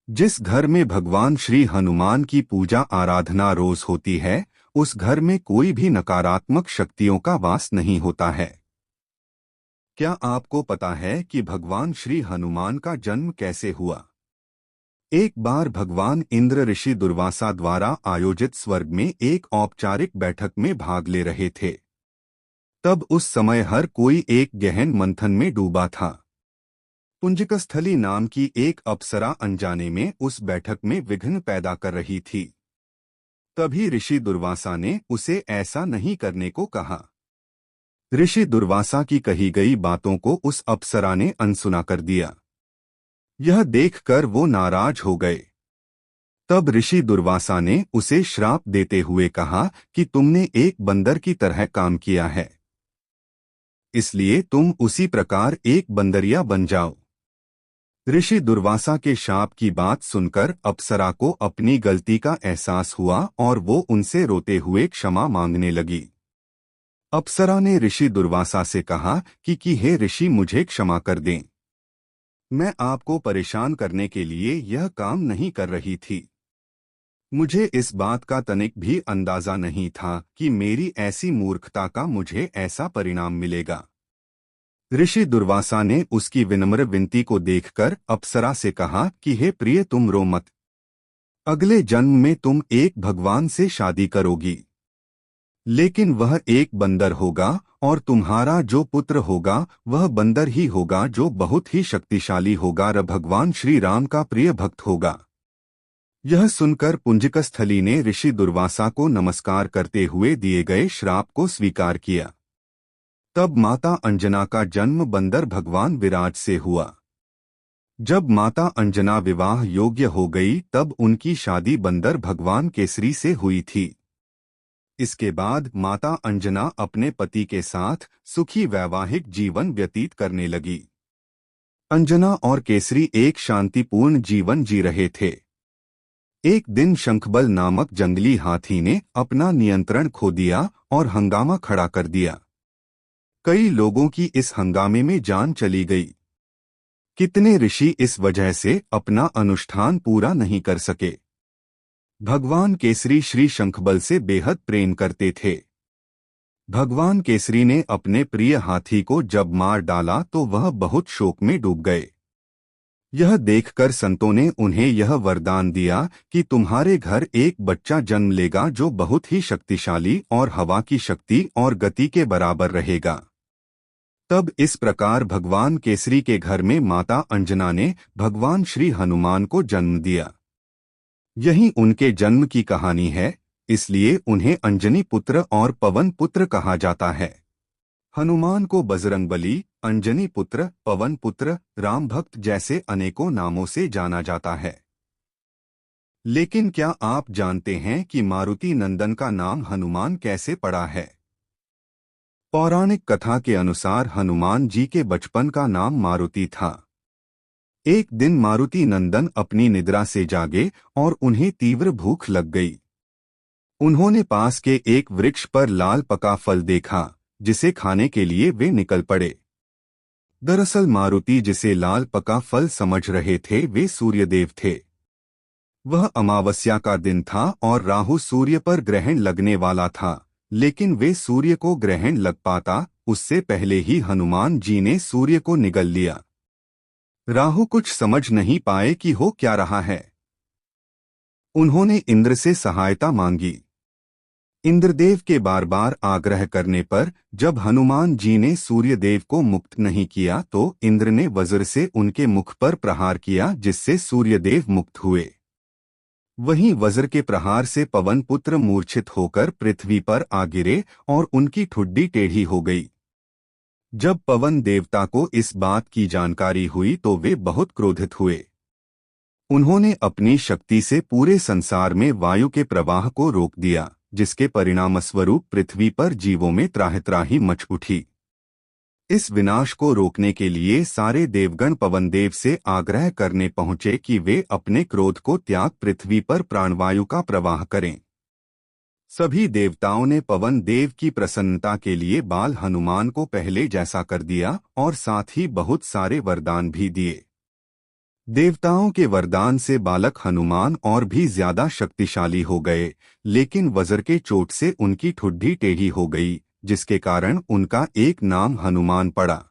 जिस घर में भगवान श्री हनुमान की पूजा आराधना रोज होती है, उस घर में कोई भी नकारात्मक शक्तियों का वास नहीं होता है। क्या आपको पता है कि भगवान श्री हनुमान का जन्म कैसे हुआ? एक बार भगवान इंद्र ऋषि दुर्वासा द्वारा आयोजित स्वर्ग में एक औपचारिक बैठक में भाग ले रहे थे। तब उस समय हर कोई एक गहन मंथन में डूबा था। पुंजिकस्थली नाम की एक अप्सरा अनजाने में उस बैठक में विघ्न पैदा कर रही थी। तभी ऋषि दुर्वासा ने उसे ऐसा नहीं करने को कहा। ऋषि दुर्वासा की कही गई बातों को उस अप्सरा ने अनसुना कर दिया। यह देखकर वो नाराज हो गए। तब ऋषि दुर्वासा ने उसे श्राप देते हुए कहा कि तुमने एक बंदर की तरह काम किया है, इसलिए तुम उसी प्रकार एक बंदरिया बन जाओ। ऋषि दुर्वासा के शाप की बात सुनकर अप्सरा को अपनी गलती का एहसास हुआ और वो उनसे रोते हुए क्षमा मांगने लगी। अप्सरा ने ऋषि दुर्वासा से कहा कि हे ऋषि, मुझे क्षमा कर दें। मैं आपको परेशान करने के लिए यह काम नहीं कर रही थी। मुझे इस बात का तनिक भी अंदाजा नहीं था कि मेरी ऐसी मूर्खता का मुझे ऐसा परिणाम मिलेगा। ऋषि दुर्वासा ने उसकी विनम्र विनती को देखकर अप्सरा से कहा कि हे प्रिय, तुम रो मत। अगले जन्म में तुम एक भगवान से शादी करोगी, लेकिन वह एक बंदर होगा और तुम्हारा जो पुत्र होगा वह बंदर ही होगा, जो बहुत ही शक्तिशाली होगा और भगवान श्री राम का प्रिय भक्त होगा। यह सुनकर पुंजिकस्थली ने ऋषि दुर्वासा को नमस्कार करते हुए दिए गए श्राप को स्वीकार किया। तब माता अंजना का जन्म बंदर भगवान विराट से हुआ। जब माता अंजना विवाह योग्य हो गई, तब उनकी शादी बंदर भगवान केसरी से हुई थी। इसके बाद माता अंजना अपने पति के साथ सुखी वैवाहिक जीवन व्यतीत करने लगी। अंजना और केसरी एक शांतिपूर्ण जीवन जी रहे थे। एक दिन शंखबल नामक जंगली हाथी ने अपना नियंत्रण खो दिया और हंगामा खड़ा कर दिया। कई लोगों की इस हंगामे में जान चली गई। कितने ऋषि इस वजह से अपना अनुष्ठान पूरा नहीं कर सके। भगवान केसरी श्री शंखबल से बेहद प्रेम करते थे। भगवान केसरी ने अपने प्रिय हाथी को जब मार डाला तो वह बहुत शोक में डूब गए। यह देखकर संतों ने उन्हें यह वरदान दिया कि तुम्हारे घर एक बच्चा जन्म लेगा जो बहुत ही शक्तिशाली और हवा की शक्ति और गति के बराबर रहेगा। तब इस प्रकार भगवान केसरी के घर में माता अंजना ने भगवान श्री हनुमान को जन्म दिया। यही उनके जन्म की कहानी है, इसलिए उन्हें अंजनी पुत्र और पवन पुत्र कहा जाता है। हनुमान को बजरंगबली, अंजनी पुत्र, पवन पुत्र, राम भक्त जैसे अनेकों नामों से जाना जाता है। लेकिन क्या आप जानते हैं कि मारुति नंदन का नाम हनुमान कैसे पड़ा है? पौराणिक कथा के अनुसार हनुमान जी के बचपन का नाम मारुति था। एक दिन मारुति नंदन अपनी निद्रा से जागे और उन्हें तीव्र भूख लग गई। उन्होंने पास के एक वृक्ष पर लाल पका फल देखा, जिसे खाने के लिए वे निकल पड़े। दरअसल मारुति जिसे लाल पका फल समझ रहे थे वे सूर्यदेव थे। वह अमावस्या का दिन था और राहु सूर्य पर ग्रहण लगने वाला था, लेकिन वे सूर्य को ग्रहण लग पाता उससे पहले ही हनुमान जी ने सूर्य को निगल लिया। राहु कुछ समझ नहीं पाए कि हो क्या रहा है। उन्होंने इंद्र से सहायता मांगी। इंद्रदेव के बार बार आग्रह करने पर जब हनुमान जी ने सूर्यदेव को मुक्त नहीं किया तो इंद्र ने वज्र से उनके मुख पर प्रहार किया, जिससे सूर्यदेव मुक्त हुए। वहीं वज्र के प्रहार से पवन पुत्र मूर्छित होकर पृथ्वी पर आ गिरे और उनकी ठुड्डी टेढ़ी हो गई। जब पवन देवता को इस बात की जानकारी हुई तो वे बहुत क्रोधित हुए। उन्होंने अपनी शक्ति से पूरे संसार में वायु के प्रवाह को रोक दिया, जिसके परिणामस्वरूप पृथ्वी पर जीवों में त्राहि मच उठी। इस विनाश को रोकने के लिए सारे देवगण पवनदेव से आग्रह करने पहुंचे कि वे अपने क्रोध को त्याग पृथ्वी पर प्राणवायु का प्रवाह करें। सभी देवताओं ने पवन देव की प्रसन्नता के लिए बाल हनुमान को पहले जैसा कर दिया और साथ ही बहुत सारे वरदान भी दिए। देवताओं के वरदान से बालक हनुमान और भी ज्यादा शक्तिशाली हो गए, लेकिन वज्र के चोट से उनकी ठुड्डी टेढ़ी हो गई, जिसके कारण उनका एक नाम हनुमान पड़ा।